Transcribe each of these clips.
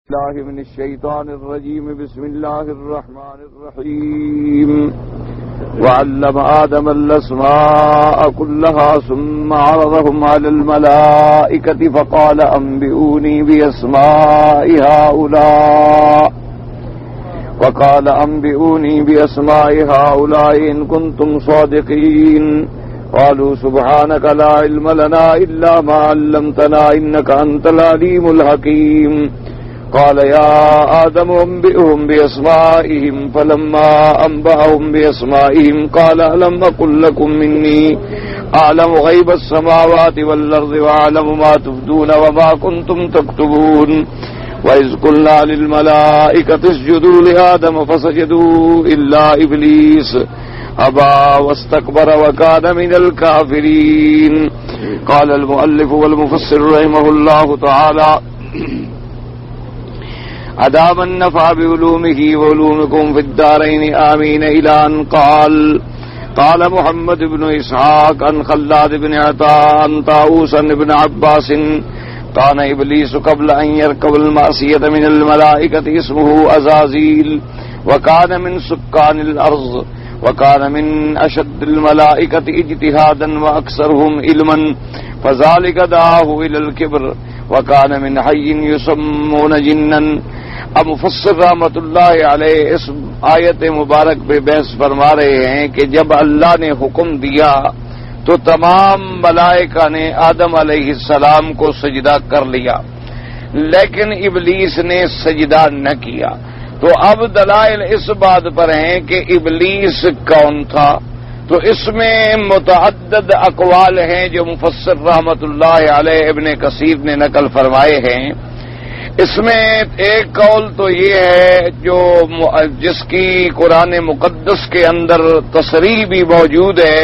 الله من الشيطان الرجيم. بسم الله الرحمن الرحيم. وعلم آدم الأسماء كلها ثم عرضهم على الملائكة فقال أنبئوني بأسماء هؤلاء إن كنتم صادقين. قالوا سبحانك لا علم لنا إلا ما علمتنا إنك أنت العليم الحكيم. قال يا آدم أنبئهم بأسمائهم فلما أنبأهم بأسمائهم قال ألم أقل لكم إني أعلم غيب السماوات والأرض وأعلم ما تبدون وما كنتم تكتبون. وإذ قلنا للملائكة اسجدوا لآدم فسجدوا إلا إبليس أبى واستكبر وكان من الكافرين. قال المؤلف والمفسر رحمه الله تعالى أدام النفع بعلومه وعلومكم في الدارين آمين إلى أن قال محمد بن إسحاق عن خلاد بن عطاء عن طاووس بن عباس كان إبليس قبل أن يركب المعصية من الملائكة اسمه أزازيل وكان من سكان الأرض وكان من أشد الملائكة اجتهادا وأكثرهم علما فذلك دعاه إلى الكبر وكان من حي يسمون جنا. اب مفسر رحمۃ اللہ علیہ اس آیت مبارک پہ بحث فرما رہے ہیں کہ جب اللہ نے حکم دیا تو تمام ملائکہ نے آدم علیہ السلام کو سجدہ کر لیا لیکن ابلیس نے سجدہ نہ کیا. تو اب دلائل اس بات پر ہیں کہ ابلیس کون تھا. تو اس میں متعدد اقوال ہیں جو مفسر رحمۃ اللہ علیہ ابن کثیر نے نقل فرمائے ہیں. اس میں ایک قول تو یہ ہے جو جس کی قرآن مقدس کے اندر تصریح بھی موجود ہے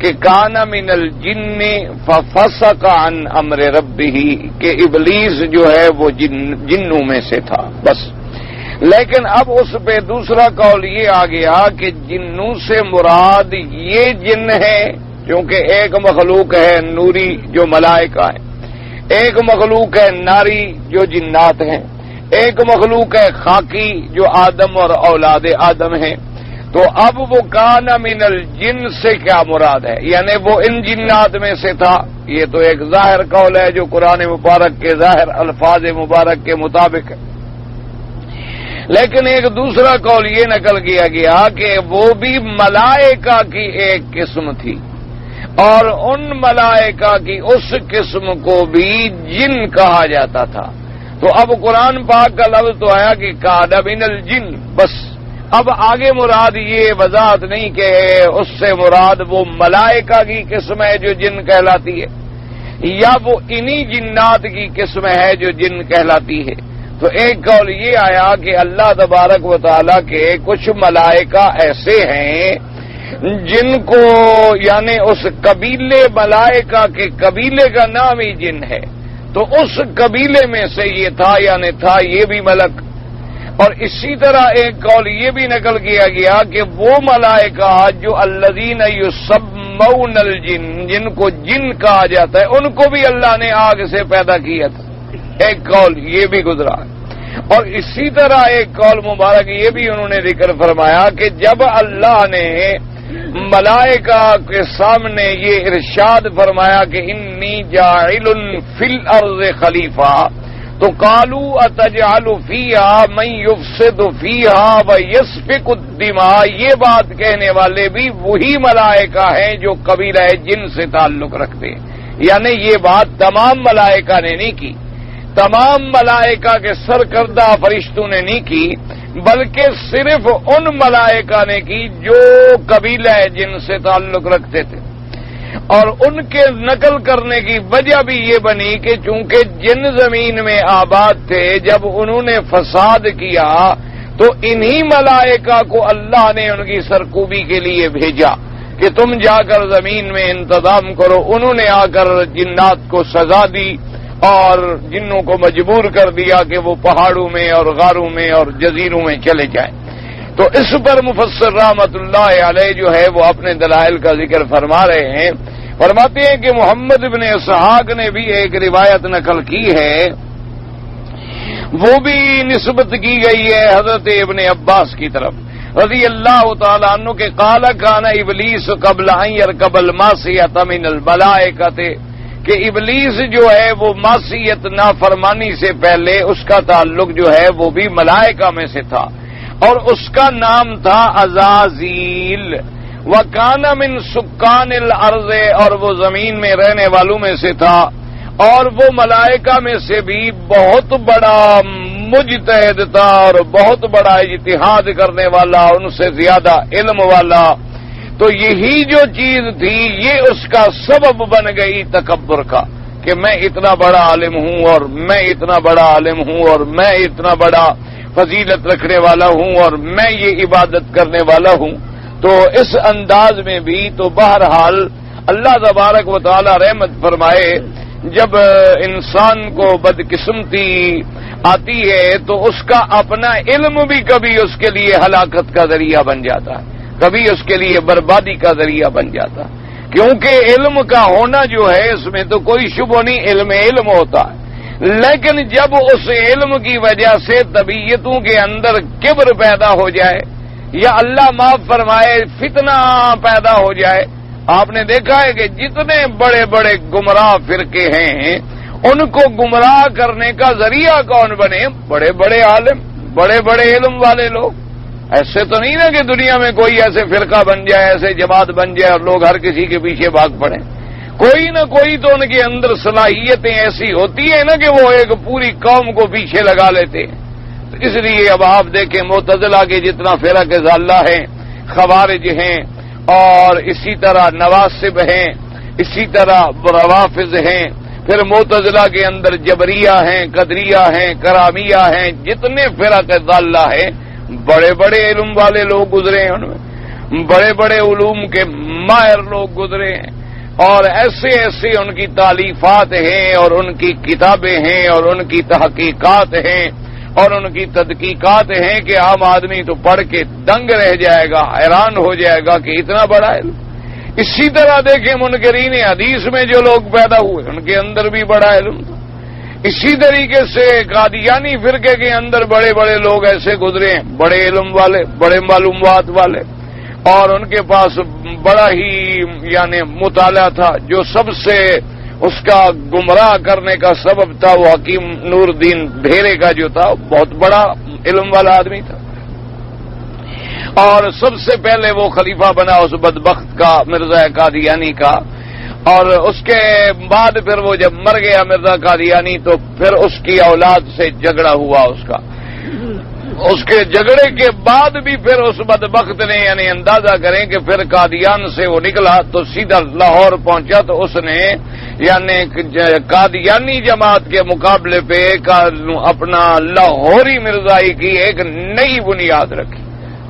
کہ کان من الجن ففسق عن امر ربہ کہ ابلیس جو ہے وہ جنوں میں سے تھا بس. لیکن اب اس پہ دوسرا قول یہ آ گیا کہ جنوں سے مراد یہ جن ہے کیونکہ ایک مخلوق ہے نوری جو ملائکہ ہے, ایک مخلوق ہے ناری جو جنات ہیں, ایک مخلوق ہے خاکی جو آدم اور اولاد آدم ہیں. تو اب وہ کان من الجن سے کیا مراد ہے یعنی وہ ان جنات میں سے تھا. یہ تو ایک ظاہر قول ہے جو قرآن مبارک کے ظاہر الفاظ مبارک کے مطابق ہے. لیکن ایک دوسرا قول یہ نقل کیا گیا کہ وہ بھی ملائکہ کی ایک قسم تھی اور ان ملائکہ کی اس قسم کو بھی جن کہا جاتا تھا. تو اب قرآن پاک کا لفظ تو آیا کہ کان من الجن بس. اب آگے مراد یہ وضاحت نہیں کہ اس سے مراد وہ ملائکہ کی قسم ہے جو جن کہلاتی ہے یا وہ انہی جنات کی قسم ہے جو جن کہلاتی ہے. تو ایک قول یہ آیا کہ اللہ تبارک و تعالیٰ کے کچھ ملائکہ ایسے ہیں جن کو یعنی اس قبیلے ملائکہ کے قبیلے کا نام ہی جن ہے تو اس قبیلے میں سے یہ تھا یعنی تھا یہ بھی ملک. اور اسی طرح ایک قول یہ بھی نقل کیا گیا کہ وہ ملائکہ جو الذین یسمون الجن جن کو جن کہا جاتا ہے ان کو بھی اللہ نے آگ سے پیدا کیا تھا. ایک قول یہ بھی گزرا. اور اسی طرح ایک قول مبارک یہ بھی انہوں نے ذکر فرمایا کہ جب اللہ نے ملائکہ کے سامنے یہ ارشاد فرمایا کہ انی جاعل فی الارض خلیفہ تو قالوا اتجعل فیہا من یفسد فیہا ویسفک الدماء یہ بات کہنے والے بھی وہی ملائکہ ہیں جو قبیلہ جن سے تعلق رکھتے ہیں. یعنی یہ بات تمام ملائکہ نے نہیں کی, تمام ملائکہ کے سرکردہ فرشتوں نے نہیں کی بلکہ صرف ان ملائکہ نے کی جو قبیلہ جن سے تعلق رکھتے تھے. اور ان کے نقل کرنے کی وجہ بھی یہ بنی کہ چونکہ جن زمین میں آباد تھے جب انہوں نے فساد کیا تو انہی ملائکہ کو اللہ نے ان کی سرکوبی کے لیے بھیجا کہ تم جا کر زمین میں انتظام کرو. انہوں نے آ کر جنات کو سزا دی اور جنوں کو مجبور کر دیا کہ وہ پہاڑوں میں اور غاروں میں اور جزیروں میں چلے جائیں. تو اس پر مفسر رحمۃ اللہ علیہ جو ہے وہ اپنے دلائل کا ذکر فرما رہے ہیں. فرماتے ہیں کہ محمد بن اسحاق نے بھی ایک روایت نقل کی ہے وہ بھی نسبت کی گئی ہے حضرت ابن عباس کی طرف رضی اللہ تعالیٰ عنہ کے قال کان ابلیس قبل ان يركب المعصیة من الملائکۃ کہ ابلیس جو ہے وہ معصیت نافرمانی سے پہلے اس کا تعلق جو ہے وہ بھی ملائکہ میں سے تھا اور اس کا نام تھا عزازیل وکان من سکان الارض اور وہ زمین میں رہنے والوں میں سے تھا اور وہ ملائکہ میں سے بھی بہت بڑا مجتہد تھا اور بہت بڑا اجتہاد کرنے والا ان سے زیادہ علم والا تو یہی جو چیز تھی یہ اس کا سبب بن گئی تکبر کا کہ میں اتنا بڑا عالم ہوں اور میں اتنا بڑا عالم ہوں اور میں اتنا بڑا فضیلت رکھنے والا ہوں اور میں یہ عبادت کرنے والا ہوں تو اس انداز میں بھی تو بہرحال اللہ تبارک و تعالی رحمت فرمائے جب انسان کو بدقسمتی آتی ہے تو اس کا اپنا علم بھی کبھی اس کے لیے ہلاکت کا ذریعہ بن جاتا ہے کبھی اس کے لیے بربادی کا ذریعہ بن جاتا ہے کیونکہ علم کا ہونا جو ہے اس میں تو کوئی شبہ نہیں علم ہوتا ہے لیکن جب اس علم کی وجہ سے طبیعتوں کے اندر کبر پیدا ہو جائے یا اللہ معاف فرمائے فتنہ پیدا ہو جائے آپ نے دیکھا ہے کہ جتنے بڑے بڑے گمراہ فرقے ہیں ان کو گمراہ کرنے کا ذریعہ کون بنے بڑے بڑے عالم بڑے بڑے علم والے لوگ ایسے تو نہیں نا کہ دنیا میں کوئی ایسے فرقہ بن جائے ایسے جماعت بن جائے اور لوگ ہر کسی کے پیچھے بھاگ پڑیں کوئی نہ کوئی تو ان کے اندر صلاحیتیں ایسی ہوتی ہیں نا کہ وہ ایک پوری قوم کو پیچھے لگا لیتے ہیں تو اس لیے اب آپ دیکھیں معتزلہ کے جتنا فرق ضالہ ہیں خوارج ہیں اور اسی طرح نواسب ہیں اسی طرح روافض ہیں پھر معتزلہ کے اندر جبریہ ہیں قدریہ ہیں کرامیہ ہیں جتنے فرق ضالہ ہیں بڑے بڑے علم والے لوگ گزرے ہیں ان میں بڑے بڑے علوم کے ماہر لوگ گزرے ہیں اور ایسے ایسے ان کی تالیفات ہیں اور ان کی کتابیں ہیں اور ان کی تحقیقات ہیں اور ان کی تحقیقات ہیں کہ عام آدمی تو پڑھ کے دنگ رہ جائے گا حیران ہو جائے گا کہ اتنا بڑا علم اسی طرح دیکھیں منکرین حدیث میں جو لوگ پیدا ہوئے ان کے اندر بھی بڑا علم تھا اسی طریقے سے قادیانی فرقے کے اندر بڑے بڑے لوگ ایسے گزرے ہیں بڑے علم والے بڑے معلومات والے اور ان کے پاس بڑا ہی یعنی مطالعہ تھا جو سب سے اس کا گمراہ کرنے کا سبب تھا وہ حکیم نور الدین ڈھیرے کا جو تھا بہت بڑا علم والا آدمی تھا اور سب سے پہلے وہ خلیفہ بنا اس بدبخت کا مرزا قادیانی کا اور اس کے بعد پھر وہ جب مر گیا مرزا قادیانی تو پھر اس کی اولاد سے جھگڑا ہوا اس کے جھگڑے کے بعد بھی پھر اس بدبخت نے یعنی اندازہ کریں کہ پھر قادیان سے وہ نکلا تو سیدھا لاہور پہنچا تو اس نے یعنی قادیانی جماعت کے مقابلے پہ اپنا لاہوری مرزائی کی ایک نئی بنیاد رکھی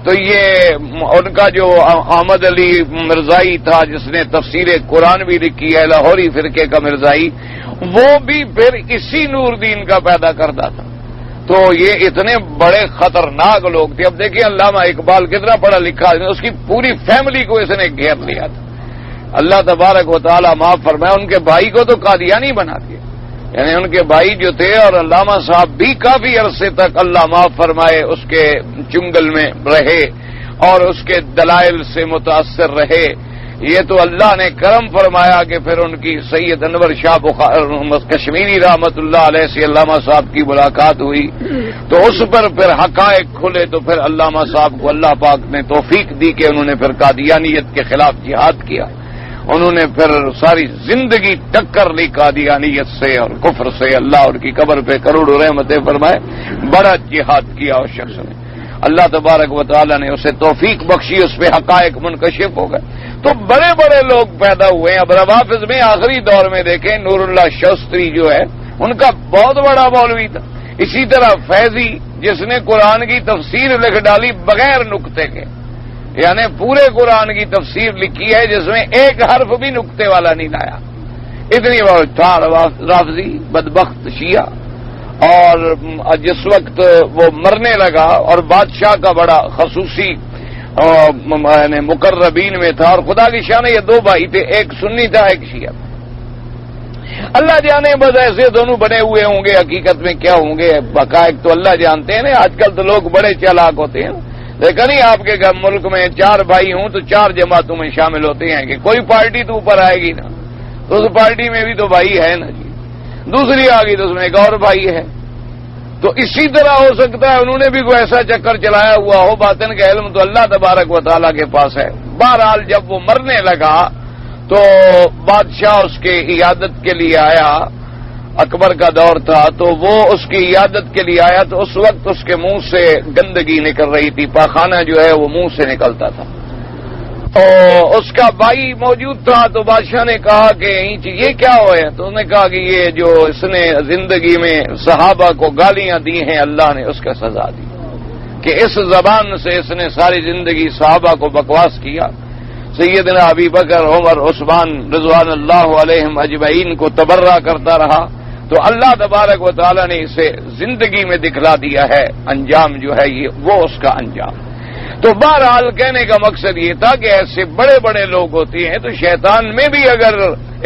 تو یہ ان کا جو احمد علی مرزائی تھا جس نے تفسیر قرآن بھی لکھی ہے لاہوری فرقے کا مرزائی وہ بھی پھر اسی نور دین کا پیدا کرتا تھا تو یہ اتنے بڑے خطرناک لوگ تھے اب دیکھیں علامہ اقبال کتنا پڑھا لکھا اس کی پوری فیملی کو اس نے گھیر لیا تھا اللہ تبارک و تعالی معاف فرمائے ان کے بھائی کو تو قادیانی بنا دیا یعنی ان کے بھائی جو تھے اور علامہ صاحب بھی کافی عرصے تک اللہ معاف فرمائے اس کے چنگل میں رہے اور اس کے دلائل سے متاثر رہے یہ تو اللہ نے کرم فرمایا کہ پھر ان کی سید انور شاہ کشمیری رحمت اللہ علیہ سے علامہ صاحب کی ملاقات ہوئی تو اس پر پھر حقائق کھلے تو پھر علامہ صاحب کو اللہ پاک نے توفیق دی کہ انہوں نے پھر قادیانیت کے خلاف جہاد کیا انہوں نے پھر ساری زندگی ٹکر لی قادیانیت سے اور کفر سے اللہ ان کی قبر پہ کروڑوں رحمتیں فرمائے بڑا جہاد کیا اس شخص نے اللہ تبارک و تعالی نے اسے توفیق بخشی اس پہ حقائق منکشف ہو گئے تو بڑے بڑے لوگ پیدا ہوئے اب روافظ میں آخری دور میں دیکھیں نور اللہ شوستری جو ہے ان کا بہت بڑا مولوی تھا اسی طرح فیضی جس نے قرآن کی تفسیر لکھ ڈالی بغیر نقطے کے یعنی پورے قرآن کی تفسیر لکھی ہے جس میں ایک حرف بھی نقطے والا نہیں لایا اتنی بہت تھا رافضی بدبخت شیعہ اور جس وقت وہ مرنے لگا اور بادشاہ کا بڑا خصوصی مقربین میں تھا اور خدا کی شان یہ دو بھائی تھے ایک سنی تھا ایک شیعہ اللہ جانے بس ایسے دونوں بنے ہوئے ہوں گے، حقیقت میں کیا ہوں گے حقائق تو اللہ جانتے ہیں نا۔ آج کل تو لوگ بڑے چالاک ہوتے ہیں، دیکھا نہیں آپ کے ملک میں 4 بھائی ہوں تو 4 جماعتوں میں شامل ہوتے ہیں کہ کوئی پارٹی تو اوپر آئے گی نا، تو اس پارٹی میں بھی تو بھائی ہے نا جی، دوسری آ گئی تو اس میں ایک اور بھائی ہے۔ تو اسی طرح ہو سکتا ہے انہوں نے بھی کوئی ایسا چکر چلایا ہوا ہو، باطن کا علم تو اللہ تبارک و تعالیٰ کے پاس ہے۔ بہرحال جب وہ مرنے لگا تو بادشاہ اس کے عیادت کے لیے آیا، اکبر کا دور تھا تو وہ اس کی عیادت کے لیے آیا، تو اس وقت اس کے منہ سے گندگی نکل رہی تھی، پاخانہ جو ہے وہ منہ سے نکلتا تھا۔ تو اس کا بھائی موجود تھا، تو بادشاہ نے کہا کہ یہ کیا ہوا ہے؟ تو اس نے کہا کہ یہ جو اس نے زندگی میں صحابہ کو گالیاں دی ہیں اللہ نے اس کا سزا دی، کہ اس زبان سے اس نے ساری زندگی صحابہ کو بکواس کیا، سیدنا ابی بکر، عمر، عثمان رضوان اللہ علیہم اجمعین کو تبرہ کرتا رہا، تو اللہ تبارک و تعالیٰ نے اسے زندگی میں دکھلا دیا ہے انجام جو ہے یہ وہ اس کا انجام۔ تو بہرحال کہنے کا مقصد یہ تھا کہ ایسے بڑے بڑے لوگ ہوتے ہیں، تو شیطان میں بھی اگر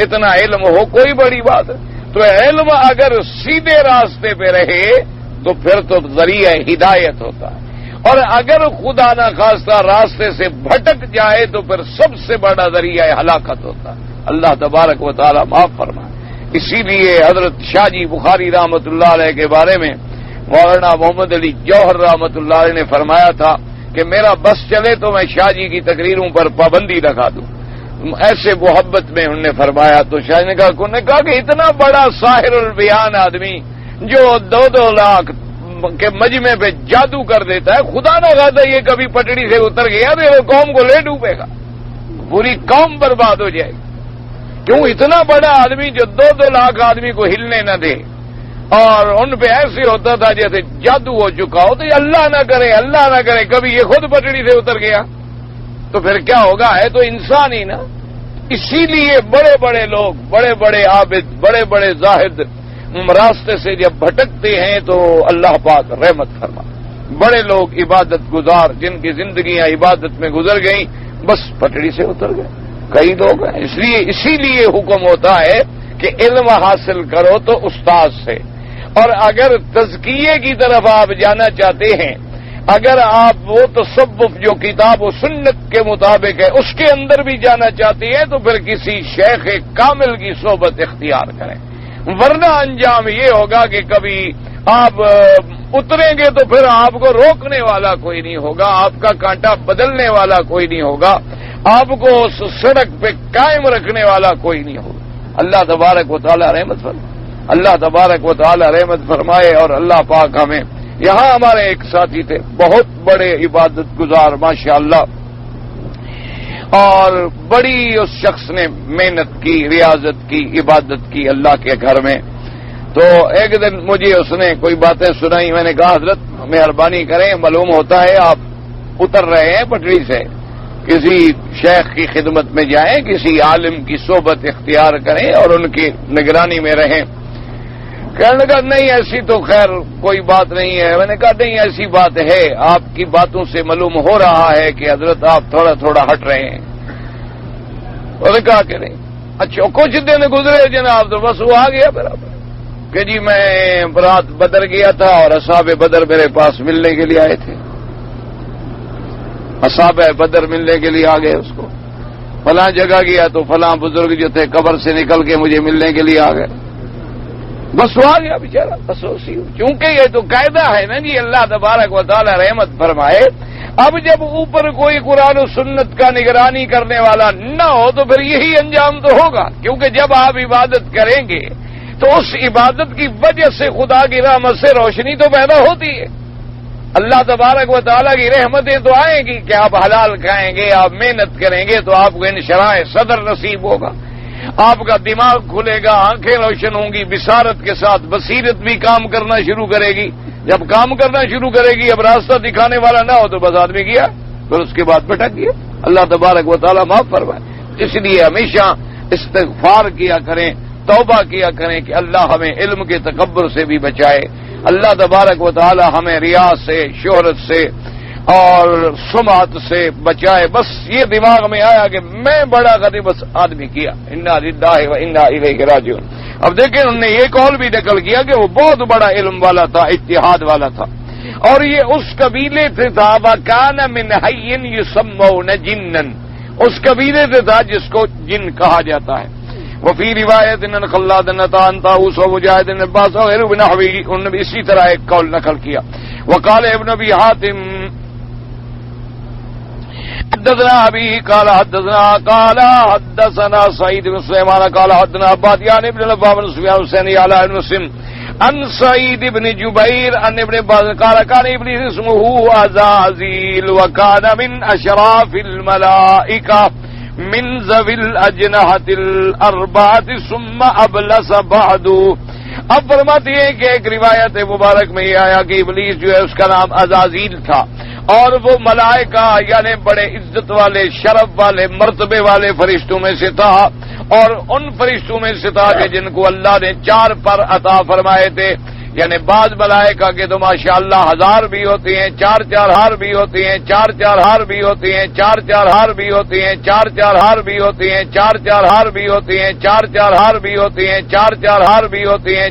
اتنا علم ہو کوئی بڑی بات ہے، تو علم اگر سیدھے راستے پہ رہے تو پھر تو ذریعہ ہدایت ہوتا ہے، اور اگر خدا نہ خواستہ راستے سے بھٹک جائے تو پھر سب سے بڑا ذریعہ ہلاکت ہوتا ہے۔ اللہ تبارک و تعالیٰ معاف فرمائے۔ اسی لیے حضرت شاہ جی بخاری رحمۃ اللہ علیہ کے بارے میں مولانا محمد علی جوہر رحمۃ اللہ علیہ نے فرمایا تھا کہ میرا بس چلے تو میں شاہ جی کی تقریروں پر پابندی لگا دوں، ایسے محبت میں انہوں نے فرمایا۔ تو شاہ جی نے کہا کہ اتنا بڑا ساحر البیان آدمی جو 2-2 لاکھ کے مجمع پہ جادو کر دیتا ہے، خدا نہ خواستہ یہ کبھی پٹڑی سے اتر گیا تو وہ قوم کو لے ڈوبے گا، پوری قوم برباد ہو جائے گی۔ کیوں اتنا بڑا آدمی جو 2-2 لاکھ آدمی کو ہلنے نہ دے، اور ان پہ ایسے ہوتا تھا جیسے جادو ہو چکا ہو، تو یہ اللہ نہ کرے کبھی یہ خود پٹڑی سے اتر گیا تو پھر کیا ہوگا؟ ہے تو انسان ہی نا۔ اسی لیے بڑے بڑے لوگ، بڑے بڑے عابد، بڑے بڑے زاہد راستے سے جب بھٹکتے ہیں تو اللہ پاک رحمت فرما۔ بڑے لوگ عبادت گزار جن کی زندگیاں عبادت میں گزر گئیں بس پٹڑی سے اتر گئے، کئی لوگ ہیں۔ اسی لیے حکم ہوتا ہے کہ علم حاصل کرو تو استاد سے، اور اگر تزکیے کی طرف آپ جانا چاہتے ہیں، اگر آپ وہ تصوف جو کتاب و سنت کے مطابق ہے اس کے اندر بھی جانا چاہتے ہیں تو پھر کسی شیخ کامل کی صحبت اختیار کریں، ورنہ انجام یہ ہوگا کہ کبھی آپ اتریں گے تو پھر آپ کو روکنے والا کوئی نہیں ہوگا، آپ کا کانٹا بدلنے والا کوئی نہیں ہوگا، آپ کو اس سڑک پہ قائم رکھنے والا کوئی نہیں ہوگا۔ اللہ تبارک و تعالی رحمت فرمائے، اللہ تبارک و تعالی رحمت فرمائے۔ اور اللہ پاک ہمیں، یہاں ہمارے ایک ساتھی تھے بہت بڑے عبادت گزار ماشاءاللہ، اور بڑی اس شخص نے محنت کی، ریاضت کی، عبادت کی اللہ کے گھر میں۔ تو ایک دن مجھے اس نے کوئی باتیں سنائی، میں نے کہا حضرت مہربانی کریں، معلوم ہوتا ہے آپ اتر رہے ہیں پٹڑی سے، کسی شیخ کی خدمت میں جائیں، کسی عالم کی صحبت اختیار کریں اور ان کی نگرانی میں رہیں۔ کہنے لگا نہیں ایسی تو خیر کوئی بات نہیں ہے۔ میں نے کہا نہیں ایسی بات ہے، آپ کی باتوں سے معلوم ہو رہا ہے کہ حضرت آپ تھوڑا تھوڑا ہٹ رہے ہیں۔ انہوں نے کہا کہ نہیں۔ اچھا کچھ دن گزرے جناب تو بس وہ آ گیا برابر کہ جی میں رات بدر گیا تھا اور اصحاب بدر میرے پاس ملنے کے لیے آئے تھے، اصحاب بدر ملنے کے لیے آ گئے اس کو، فلاں جگہ گیا تو فلاں بزرگ جو تھے قبر سے نکل کے مجھے ملنے کے لیے آ گئے، بس وہ آ گیا بیچارہ، بس اسی۔ چونکہ یہ تو قاعدہ ہے نا جی، اللہ تبارک و تعالی رحمت فرمائے۔ اب جب اوپر کوئی قرآن و سنت کا نگرانی کرنے والا نہ ہو تو پھر یہی انجام تو ہوگا، کیونکہ جب آپ عبادت کریں گے تو اس عبادت کی وجہ سے خدا کی رحمت سے روشنی تو پیدا ہوتی ہے، اللہ تبارک و تعالیٰ کی رحمتیں تو آئیں گی کہ آپ حلال کھائیں گے، آپ محنت کریں گے تو آپ کو انشراح صدر نصیب ہوگا، آپ کا دماغ کھلے گا، آنکھیں روشن ہوں گی، بصارت کے ساتھ بصیرت بھی کام کرنا شروع کرے گی۔ جب کام کرنا شروع کرے گی، اب راستہ دکھانے والا نہ ہو تو بس آدمی گیا، پھر اس کے بعد بھٹک گیا۔ اللہ تبارک و تعالیٰ معاف فرمائے۔ اس لیے ہمیشہ استغفار کیا کریں، توبہ کیا کریں کہ اللہ ہمیں علم کے تکبر سے بھی بچائے، اللہ تبارک و تعالی ہمیں ریا سے، شہرت سے اور سمعت سے بچائے۔ بس یہ دماغ میں آیا کہ میں بڑا غریب بس آدمی کیا، انا للہ و انا الیہ راجعون۔ اب دیکھیں انہوں نے یہ قول بھی نقل کیا کہ وہ بہت بڑا علم والا تھا، اجتہاد والا تھا، اور یہ اس قبیلے سے تھا وَكَانَ مِنْ حَيٍّ يُسَمَّوْنَ جِنًّا، اس قبیلے سے تھا جس کو جن کہا جاتا ہے۔ وفی روایت ان خلاد عن طاؤوس ومجاہد بن عباس وغیرہ بنحوی، انہوں نے اسی طرح ایک قول نقل کیا۔ وقال ابن ابی حاتم حدثنا ابي قال حدثنا سعيد بن سليمان قال حدثنا عباد يعني ابن الأبا بن سفيان الثاني على ابن مسلم عن سعيد بن جبير عن ابن عباس قال كان ابليس اسمه عزازيل وكان من اشراف الملائكه من ذوي الاجنحه الاربعه ثم ابلس بعد۔ اب فرماتی ہے کہ ایک روایت مبارک میں یہ آیا کہ ابلیس جو ہے اس کا نام عزازیل تھا، اور وہ ملائکہ یعنی بڑے عزت والے، شرف والے، مرتبے والے فرشتوں میں سے تھا، اور ان فرشتوں میں سے تھا کہ جن کو اللہ نے 4 پر عطا فرمائے تھے، یعنی بعض ملائکہ کے تو ماشاءاللہ 1000 بھی ہوتے ہیں، 4 ہار بھی ہوتے ہیں، 4 ہار بھی ہوتے ہیں، 4 ہار بھی ہوتے ہیں، 4 ہار بھی ہوتے ہیں، 4 ہار بھی ہوتے ہیں، 4 ہار بھی ہوتے ہیں، 4 ہار بھی ہوتے ہیں،